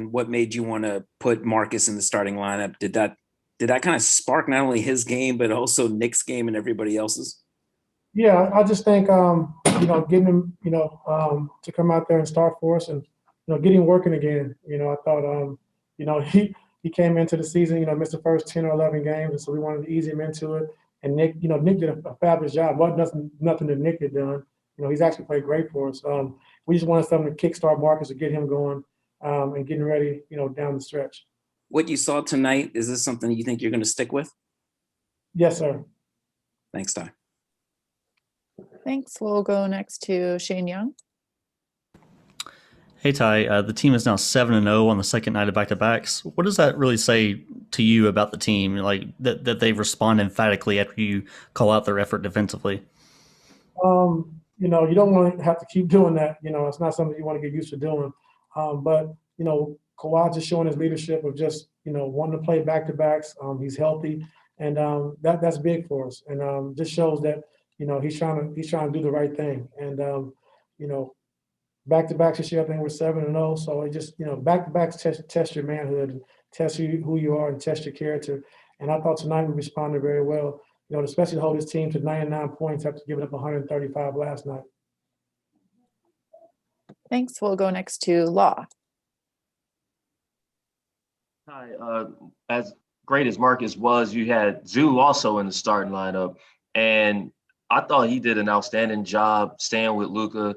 and what made you want to put Marcus in the starting lineup? Did that kind of spark not only his game, but also Nick's game and everybody else's? Yeah, I just think getting him to come out there and start for us, and getting working again. I thought he came into the season, missed the first 10 or 11 games, and so we wanted to ease him into it. And Nick did a fabulous job. Wasn't nothing that Nick had done. He's actually played great for us. We just wanted something to kickstart Marcus to get him going and getting ready, down the stretch. What you saw tonight, is this something you think you're going to stick with? Yes, sir. Thanks, Ty. Thanks. We'll go next to Shane Young. Hey, Ty. The team is now 7-0 on the second night of back-to-backs. What does that really say to you about the team, like that they respond emphatically after you call out their effort defensively? You don't want to have to keep doing that. It's not something you want to get used to doing. But Kawhi just showing his leadership of just, wanting to play back-to-backs. He's healthy, and that's big for us. And just shows that, he's trying to do the right thing. And, back-to-backs this year, I think we're 7-0. So it just, back-to-backs test your manhood, and test who you are, and test your character. And I thought tonight we responded very well, especially to hold his team to 99 points after giving up 135 last night. Thanks. We'll go next to Law. Hi. As great as Marcus was, you had Zoo also in the starting lineup, and I thought he did an outstanding job staying with Luka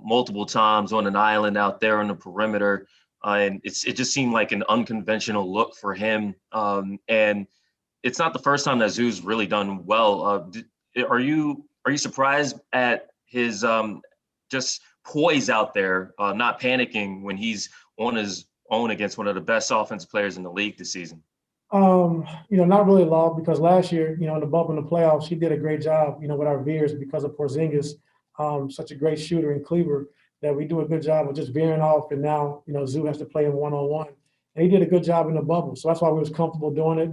multiple times on an island out there on the perimeter, and it just seemed like an unconventional look for him. And it's not the first time that Zoo's really done well. Are you surprised at his just poise out there, not panicking when he's on his own against one of the best offensive players in the league this season? Not really, Law, because last year, in the bump in the playoffs, he did a great job, with our veers because of Porzingis, such a great shooter in Cleaver, that we do a good job of just veering off. And now, Zoo has to play him one-on-one. And he did a good job in the bubble. So that's why we was comfortable doing it.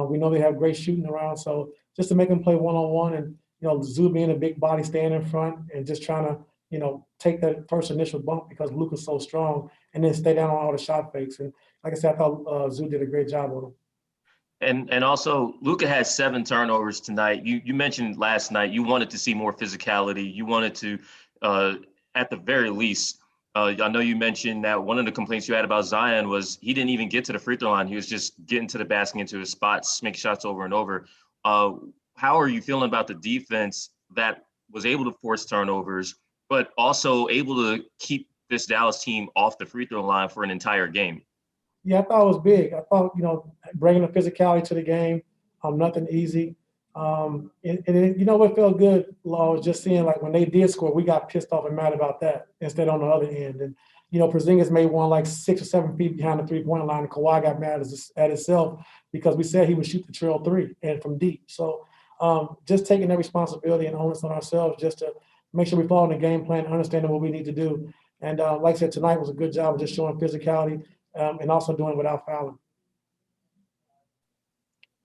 We know they have great shooting around. So just to make him play one-on-one, and, Zoo being a big body, staying in front and just trying to, take that first initial bump because Luka's so strong, and then stay down on all the shot fakes. And like I said, I thought Zoo did a great job on him. And also, Luka had 7 turnovers tonight. You mentioned last night you wanted to see more physicality. You wanted to, at the very least, I know you mentioned that one of the complaints you had about Zion was he didn't even get to the free throw line. He was just getting to the basket, into his spots, make shots over and over. How are you feeling about the defense that was able to force turnovers, but also able to keep this Dallas team off the free throw line for an entire game? Yeah, I thought it was big. I thought, bringing the physicality to the game, nothing easy. And what felt good, Law, was just seeing, like, when they did score, we got pissed off and mad about that instead on the other end. And, Porzingis made one like 6 or 7 feet behind the three-point line, and Kawhi got mad at himself because we said he would shoot the trail 3 and from deep. So just taking that responsibility and onus on ourselves just to make sure we follow the game plan, understanding what we need to do. And like I said, tonight was a good job of just showing physicality and also doing it without fouling.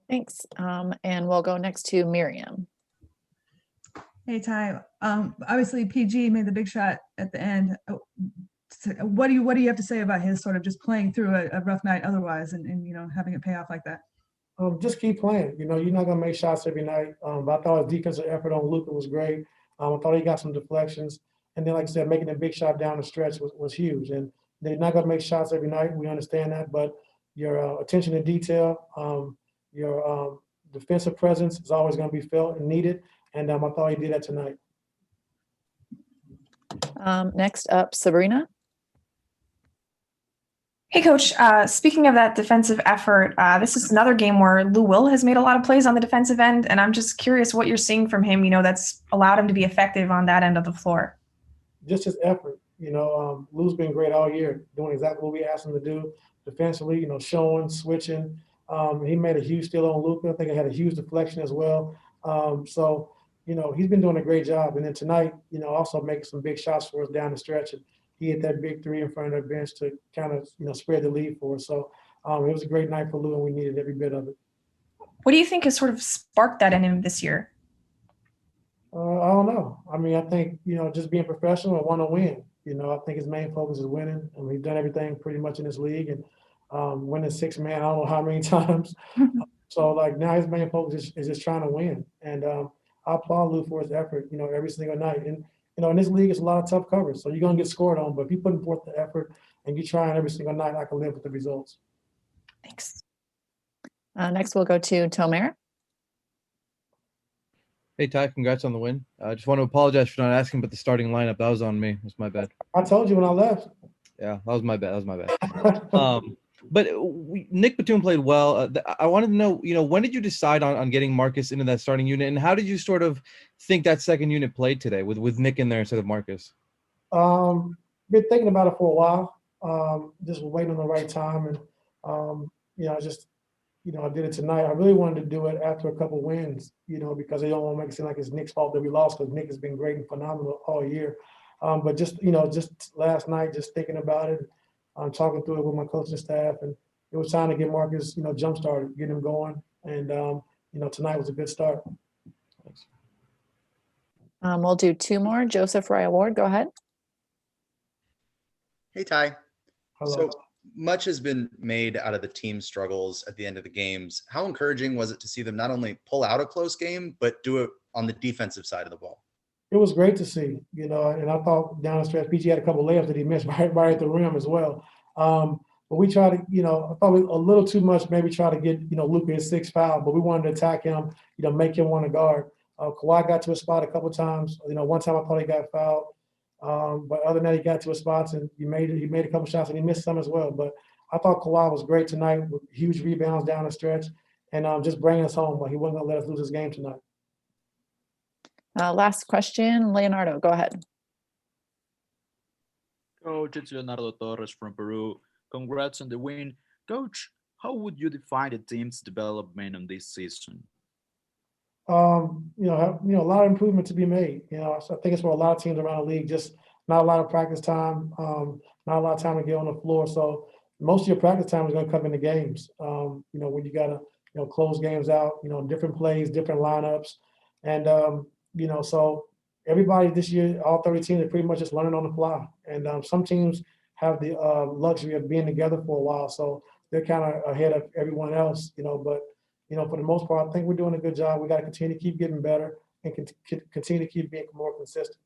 Thanks. And we'll go next to Miriam. Hey, Ty. Obviously, PG made the big shot at the end. What do you have to say about his sort of just playing through a rough night otherwise and having it pay off like that? Just keep playing. You're not going to make shots every night. But I thought his defensive effort on Luka was great. I thought he got some deflections. And then, like I said, making a big shot down the stretch was huge. And they're not going to make shots every night. We understand that. But your attention to detail, your defensive presence is always going to be felt and needed. And I thought he did that tonight. Next up, Sabrina. Hey, Coach. Speaking of that defensive effort, this is another game where Lou Will has made a lot of plays on the defensive end, and I'm just curious what you're seeing from him, that's allowed him to be effective on that end of the floor. Just his effort. Lou's been great all year, doing exactly what we asked him to do defensively, showing, switching. He made a huge steal on Luka. I think he had a huge deflection as well. So, he's been doing a great job. And then tonight, also making some big shots for us down the stretch. And he hit that big 3 in front of the bench to kind of, spread the lead for us. So it was a great night for Lou, and we needed every bit of it. What do you think has sort of sparked that in him this year? I don't know. I mean, I think, just being professional and want to win. I think his main focus is winning, and we've done everything pretty much in this league, and winning 6-man, I don't know how many times. So like now his main focus is just trying to win, and I applaud Lue for his effort, every single night. And in this league, it's a lot of tough coverage, so you're gonna get scored on. But if you putting forth the effort and you're trying every single night, I can live with the results. Thanks. Next, we'll go to Tomer. Hey, Ty, congrats on the win. I just want to apologize for not asking about the starting lineup. That was on me. That's my bad. I told you when I left. Yeah, that was my bad. But Nick Batum played well. I wanted to know, when did you decide on getting Marcus into that starting unit, and how did you sort of think that second unit played today with Nick in there instead of Marcus? Been thinking about it for a while. Just waiting on the right time, and I did it tonight. I really wanted to do it after a couple wins, because they don't want to make it seem like it's Nick's fault that we lost, because Nick has been great and phenomenal all year. But just last night, just thinking about it, talking through it with my coaching staff, and it was time to get Marcus, jump started, get him going. And, tonight was a good start. Thanks. We'll do two more. Joseph Roy Award, go ahead. Hey, Ty. Hello. So much has been made out of the team struggles at the end of the games. How encouraging was it to see them not only pull out a close game, but do it on the defensive side of the ball? It was great to see, and I thought down the stretch, PG had a couple layups that he missed right at the rim as well. But we tried to, I thought we a little too much, maybe try to get, Luka his 6th foul, but we wanted to attack him, make him want to guard. Kawhi got to a spot a couple times. One time I thought he got fouled. But other than that, he got to a spots and he made a couple shots and he missed some as well. But I thought Kawhi was great tonight with huge rebounds down the stretch and just bringing us home. Like he wasn't going to let us lose this game tonight. Last question, Leonardo, go ahead. Coach, it's Leonardo Torres from Peru. Congrats on the win. Coach, how would you define the team's development on this season? A lot of improvement to be made. I think it's for a lot of teams around the league, just not a lot of practice time, not a lot of time to get on the floor. So most of your practice time is going to come in the games. When you got to, close games out, different plays, different lineups. And, so everybody this year, all 30 teams are pretty much just learning on the fly. And some teams have the luxury of being together for a while. So they're kind of ahead of everyone else, but for the most part, I think we're doing a good job. We got to continue to keep getting better and continue to keep being more consistent.